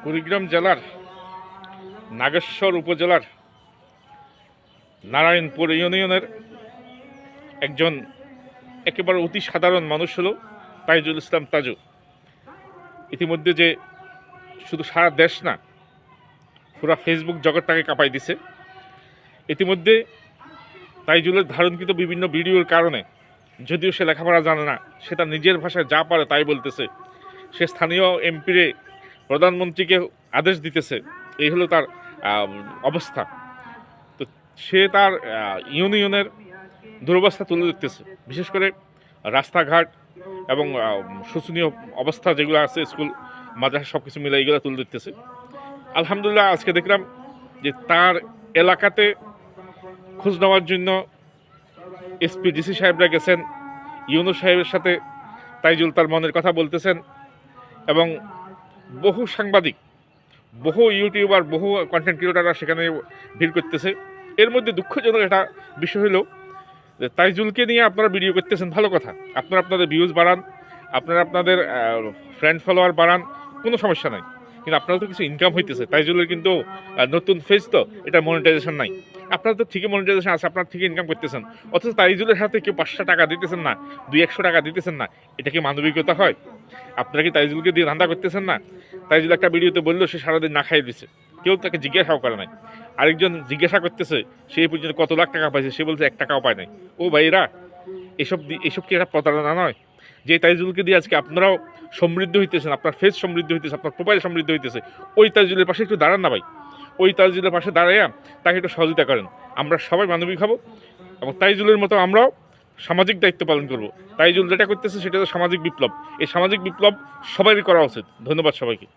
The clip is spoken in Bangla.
কুড়িগ্রাম জেলার নাগেশ্বর উপজেলার নারায়ণপুর ইউনিয়নের একজন একেবারে অতি সাধারণ মানুষ হলো তাইজুল ইসলাম তাজু। ইতিমধ্যে যে শুধু সারা দেশ না, পুরা ফেসবুক জগৎ তাকে কাঁপাই দিছে। ইতিমধ্যে তাইজুলের ধারণকৃত বিভিন্ন ভিডিওর কারণে, যদিও সে লেখাপড়া জানে না, সে তার নিজের ভাষায় যা পারে তাই বলতেছে। সে স্থানীয় এমপিরে প্রধানমন্ত্রীকে আদেশ দিতেছে। এই হলো তার অবস্থা। তো সে তার ইউনিয়নের দুরবস্থা তুলে ধরতেছে, বিশেষ করে রাস্তাঘাট এবং শোচনীয় অবস্থা যেগুলো আছে, স্কুল মাদ্রাসা সব কিছু মিলে এইগুলো তুলে ধরতেছে। আলহামদুলিল্লাহ, আজকে দেখলাম যে তার এলাকাতে খোঁজ নেওয়ার জন্য এসপি ডিসি সাহেবরা গেছেন। ইউনূস সাহেবের সাথে তাইজুল তার মনের কথা বলতেছেন এবং বহু সাংবাদিক, বহু ইউটিউবার, বহু কন্টেন্ট ক্রিয়েটাররা সেখানে ভিড় করতেছে। এর মধ্যে দুঃখজনক একটা বিষয় হলো যে তাইজুলকে নিয়ে আপনারা ভিডিও করতেছেন, ভালো কথা, আপনারা আপনাদের ভিউজ বাড়ান, আপনারা আপনাদের ফ্রেন্ড ফলোয়ার বাড়ান, কোনো সমস্যা নাই। কিন্তু আপনারা তো কিছু ইনকাম হইতেছে। তাইজুলের কিন্তু নতুন ফেজ, তো এটা মনিটাইজেশন নাই। আপনারা তো ঠিকই মনিটাইজেশন আছে, আপনারা ঠিকই ইনকাম করতেছেন, অথচ তাইজুলের হাতে কেউ 500 টাকা দিতেছেন না, 200-100 টাকা দিতেছেন না। এটা কি মানবিকতা হয়? আপনারা কি তাইজুলকে দিয়ে ধান্দা করতেছেন না? তাইজুল একটা ভিডিওতে বললো সে সারাদিন না খাইয়ে দিচ্ছে, কেউ তাকে জিজ্ঞাসাও করে নাই। আরেকজন জিজ্ঞাসা করতেছে সেই পর্যন্ত কত লাখ টাকা পাইছে, সে বলছে 1 টাকাও পায় নাই। ও ভাইরা, এসব কি একটা প্রতারণা নয়? যে তাইজুলকে দিয়ে আজকে আপনারাও সমৃদ্ধ হইতেছেন, আপনার ফেস সমৃদ্ধ হইতেছে, আপনার প্রোফাইল সমৃদ্ধ হইতেছে, ওই তাইজুলের পাশে একটু দাঁড়ান না ভাই। ওই তাইজুলের পাশে দাঁড়াইয়া তাকে একটু সহযোগিতা করেন। আমরা সবাই মানবিক হব এবং তাইজুলের মতো আমরাও সামাজিক দায়িত্ব পালন করব। তাইজুল যেটা করতেছে সেটা তো সামাজিক বিপ্লব। এই সামাজিক বিপ্লব সবারই করা উচিত। ধন্যবাদ সবাইকে।